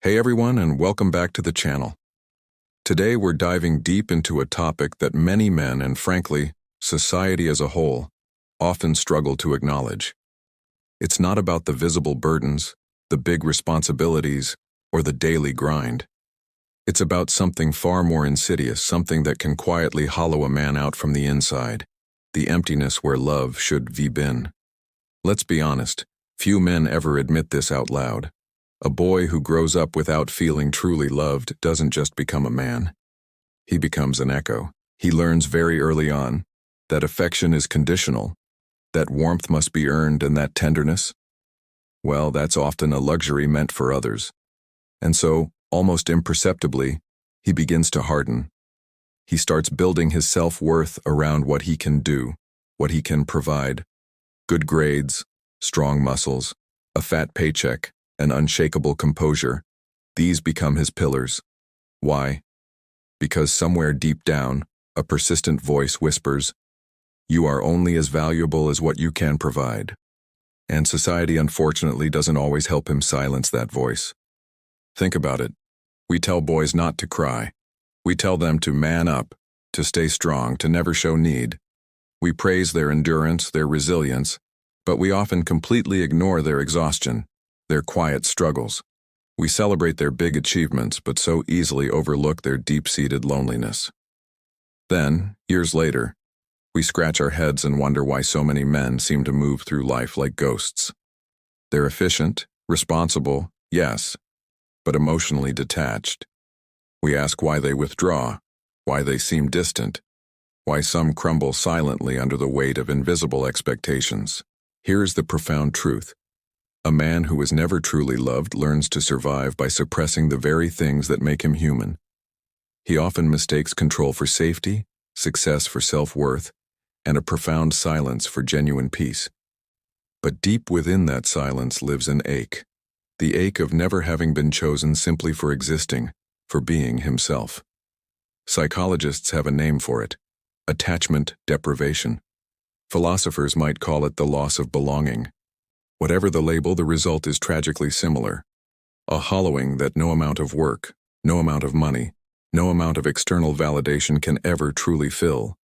Hey everyone, and welcome back to the channel. Today we're diving deep into a topic that many men, and frankly, society as a whole, often struggle to acknowledge. It's not about the visible burdens, the big responsibilities, or the daily grind. It's about something far more insidious, something that can quietly hollow a man out from the inside, the emptiness where love should be been. Let's be honest, few men ever admit this out loud. A boy who grows up without feeling truly loved doesn't just become a man. He becomes an echo. He learns very early on that affection is conditional, that warmth must be earned, and that tenderness, well, that's often a luxury meant for others. And so, almost imperceptibly, he begins to harden. He starts building his self-worth around what he can do, what he can provide. Good grades, strong muscles, a fat paycheck, an unshakable composure. These become his pillars. Why? Because somewhere deep down, a persistent voice whispers, "You are only as valuable as what you can provide." And society unfortunately doesn't always help him silence that voice. Think about it. We tell boys not to cry. We tell them to man up, to stay strong, to never show need. We praise their endurance, their resilience, but we often completely ignore their exhaustion, their quiet struggles. We celebrate their big achievements, but so easily overlook their deep-seated loneliness. Then, years later, we scratch our heads and wonder why so many men seem to move through life like ghosts. They're efficient, responsible, yes, but emotionally detached. We ask why they withdraw, why they seem distant, why some crumble silently under the weight of invisible expectations. Here's the profound truth. A man who is never truly loved learns to survive by suppressing the very things that make him human. He often mistakes control for safety, success for self-worth, and a profound silence for genuine peace. But deep within that silence lives an ache, the ache of never having been chosen simply for existing, for being himself. Psychologists have a name for it: attachment deprivation. Philosophers might call it the loss of belonging. Whatever the label, the result is tragically similar. A hollowing that no amount of work, no amount of money, no amount of external validation can ever truly fill.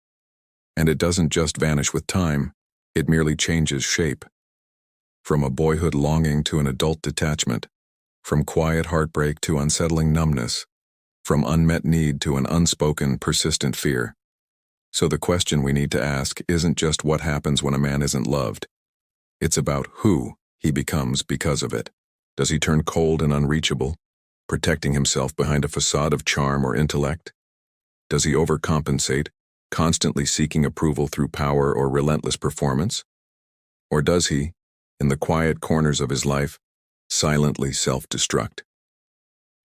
And it doesn't just vanish with time, it merely changes shape. From a boyhood longing to an adult detachment, from quiet heartbreak to unsettling numbness, from unmet need to an unspoken, persistent fear. So the question we need to ask isn't just what happens when a man isn't loved. It's about who he becomes because of it. Does he turn cold and unreachable, protecting himself behind a facade of charm or intellect? Does he overcompensate, constantly seeking approval through power or relentless performance? Or does he, in the quiet corners of his life, silently self-destruct,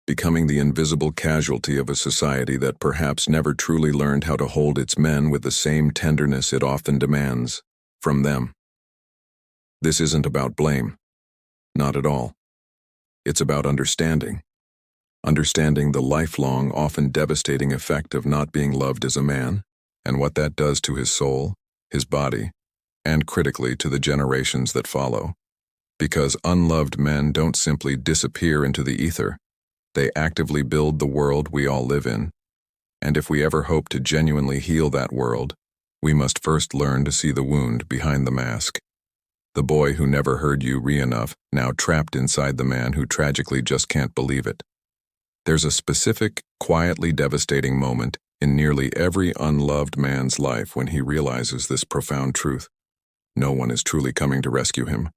becoming the invisible casualty of a society that perhaps never truly learned how to hold its men with the same tenderness it often demands from them? This isn't about blame. Not at all. It's about understanding. Understanding the lifelong, often devastating effect of not being loved as a man, and what that does to his soul, his body, and critically to the generations that follow. Because unloved men don't simply disappear into the ether. They actively build the world we all live in. And if we ever hope to genuinely heal that world, we must first learn to see the wound behind the mask. The boy who never heard you enough, now trapped inside the man who tragically just can't believe it. There's a specific, quietly devastating moment in nearly every unloved man's life when he realizes this profound truth. No one is truly coming to rescue him.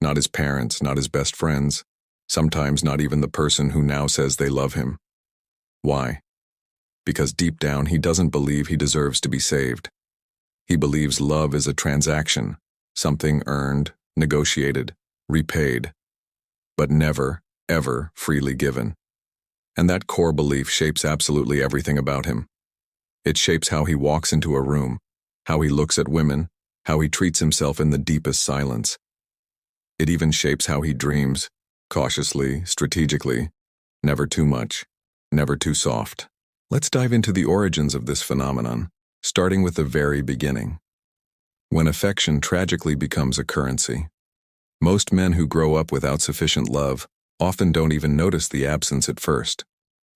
Not his parents, not his best friends, sometimes not even the person who now says they love him. Why? Because deep down he doesn't believe he deserves to be saved. He believes love is a transaction. Something earned, negotiated, repaid, but never, ever freely given. And that core belief shapes absolutely everything about him. It shapes how he walks into a room, how he looks at women, how he treats himself in the deepest silence. It even shapes how he dreams, cautiously, strategically, never too much, never too soft. Let's dive into the origins of this phenomenon, starting with the very beginning. When affection tragically becomes a currency. Most men who grow up without sufficient love often don't even notice the absence at first.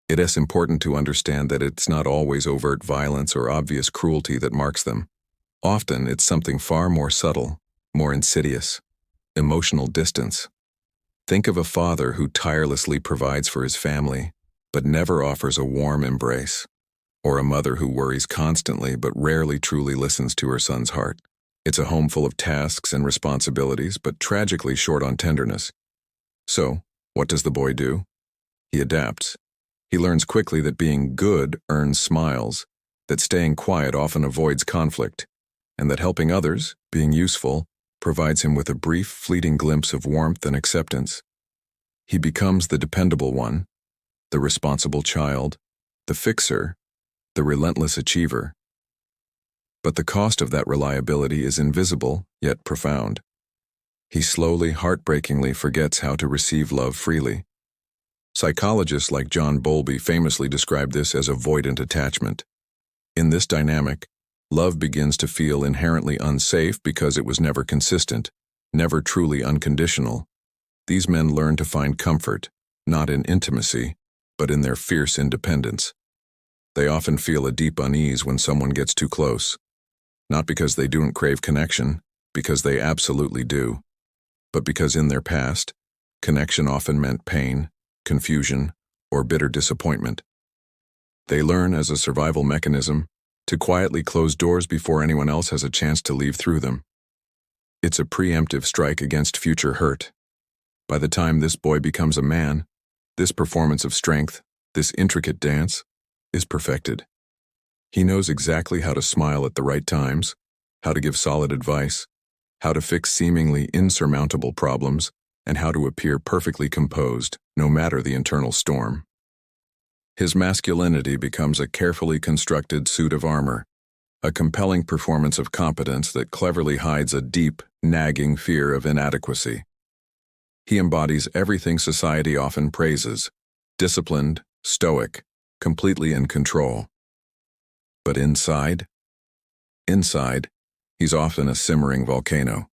It is important to understand that it's not always overt violence or obvious cruelty that marks them. Often it's something far more subtle, more insidious: emotional distance. Think of a father who tirelessly provides for his family, but never offers a warm embrace, or a mother who worries constantly but rarely truly listens to her son's heart. It's a home full of tasks and responsibilities, but tragically short on tenderness. So, what does the boy do? He adapts. He learns quickly that being good earns smiles, that staying quiet often avoids conflict, and that helping others, being useful, provides him with a brief, fleeting glimpse of warmth and acceptance. He becomes the dependable one, the responsible child, the fixer, the relentless achiever. But the cost of that reliability is invisible, yet profound. He slowly, heartbreakingly forgets how to receive love freely. Psychologists like John Bowlby famously describe this as avoidant attachment. In this dynamic, love begins to feel inherently unsafe because it was never consistent, never truly unconditional. These men learn to find comfort, not in intimacy, but in their fierce independence. They often feel a deep unease when someone gets too close. Not because they don't crave connection, because they absolutely do, but because in their past, connection often meant pain, confusion, or bitter disappointment. They learn as a survival mechanism to quietly close doors before anyone else has a chance to leave through them. It's a preemptive strike against future hurt. By the time this boy becomes a man, this performance of strength, this intricate dance, is perfected. He knows exactly how to smile at the right times, how to give solid advice, how to fix seemingly insurmountable problems, and how to appear perfectly composed, no matter the internal storm. His masculinity becomes a carefully constructed suit of armor, a compelling performance of competence that cleverly hides a deep, nagging fear of inadequacy. He embodies everything society often praises: disciplined, stoic, completely in control. But inside, he's often a simmering volcano.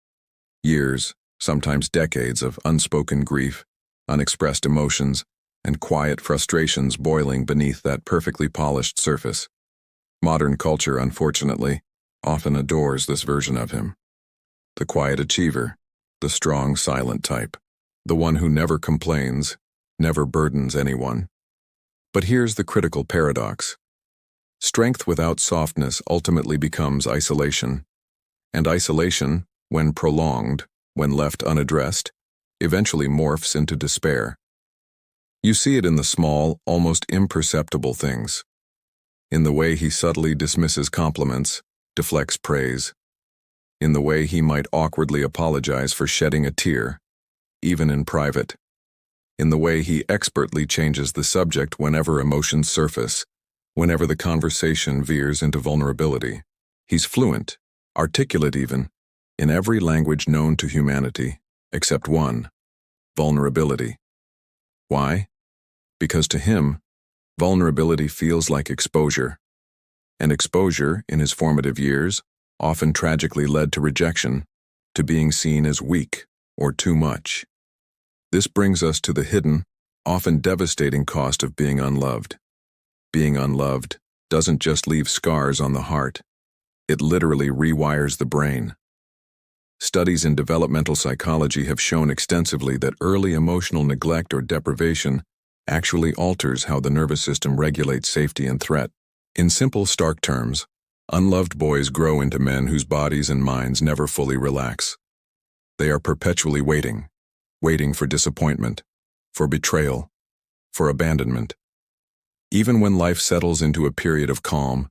Years, sometimes decades of unspoken grief, unexpressed emotions, and quiet frustrations boiling beneath that perfectly polished surface. Modern culture, unfortunately, often adores this version of him. The quiet achiever, the strong, silent type, the one who never complains, never burdens anyone. But here's the critical paradox. Strength without softness ultimately becomes isolation, and isolation, when prolonged, when left unaddressed, eventually morphs into despair. You see it in the small, almost imperceptible things. In the way he subtly dismisses compliments, deflects praise. In the way he might awkwardly apologize for shedding a tear, even in private. In the way he expertly changes the subject whenever emotions surface, whenever the conversation veers into vulnerability. He's fluent, articulate even, in every language known to humanity, except one: vulnerability. Why? Because to him, vulnerability feels like exposure. And exposure, in his formative years, often tragically led to rejection, to being seen as weak or too much. This brings us to the hidden, often devastating cost of being unloved. Being unloved doesn't just leave scars on the heart, it literally rewires the brain. Studies in developmental psychology have shown extensively that early emotional neglect or deprivation actually alters how the nervous system regulates safety and threat. In simple, stark terms, unloved boys grow into men whose bodies and minds never fully relax. They are perpetually waiting for disappointment, for betrayal, for abandonment. Even when life settles into a period of calm,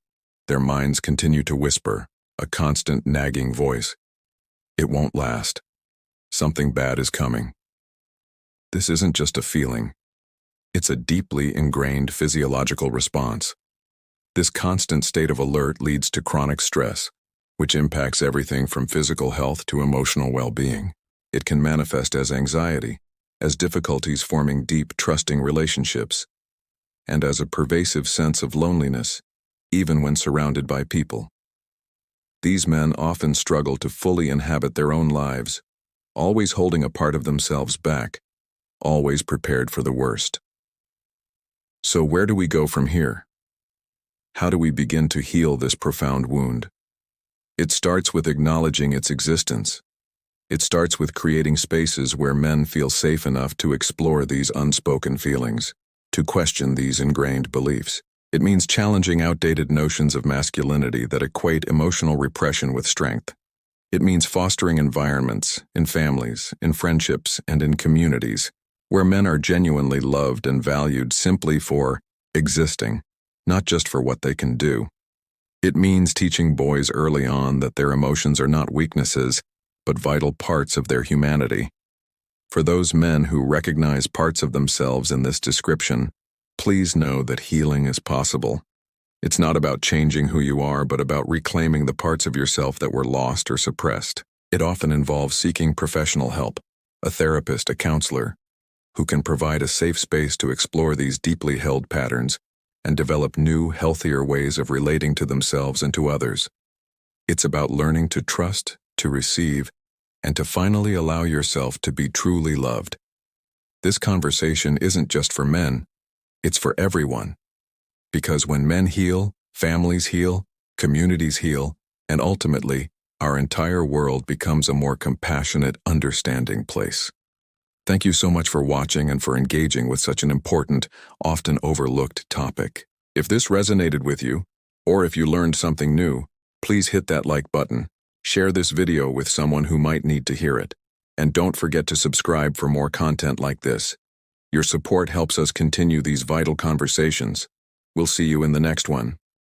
their minds continue to whisper, a constant nagging voice. It won't last. Something bad is coming. This isn't just a feeling. It's a deeply ingrained physiological response. This constant state of alert leads to chronic stress, which impacts everything from physical health to emotional well-being. It can manifest as anxiety, as difficulties forming deep, trusting relationships, and as a pervasive sense of loneliness, even when surrounded by people. These men often struggle to fully inhabit their own lives, always holding a part of themselves back, always prepared for the worst. So where do we go from here? How do we begin to heal this profound wound? It starts with acknowledging its existence. It starts with creating spaces where men feel safe enough to explore these unspoken feelings, to question these ingrained beliefs. It means challenging outdated notions of masculinity that equate emotional repression with strength. It means fostering environments, in families, in friendships, and in communities, where men are genuinely loved and valued simply for existing, not just for what they can do. It means teaching boys early on that their emotions are not weaknesses, but vital parts of their humanity. For those men who recognize parts of themselves in this description, please know that healing is possible. It's not about changing who you are, but about reclaiming the parts of yourself that were lost or suppressed. It often involves seeking professional help, a therapist, a counselor, who can provide a safe space to explore these deeply held patterns and develop new, healthier ways of relating to themselves and to others. It's about learning to trust, to receive, and to finally allow yourself to be truly loved. This conversation isn't just for men, it's for everyone. Because when men heal, families heal, communities heal, and ultimately, our entire world becomes a more compassionate, understanding place. Thank you so much for watching and for engaging with such an important, often overlooked topic. If this resonated with you, or if you learned something new, please hit that like button, share this video with someone who might need to hear it, and don't forget to subscribe for more content like this. Your support helps us continue these vital conversations. We'll see you in the next one.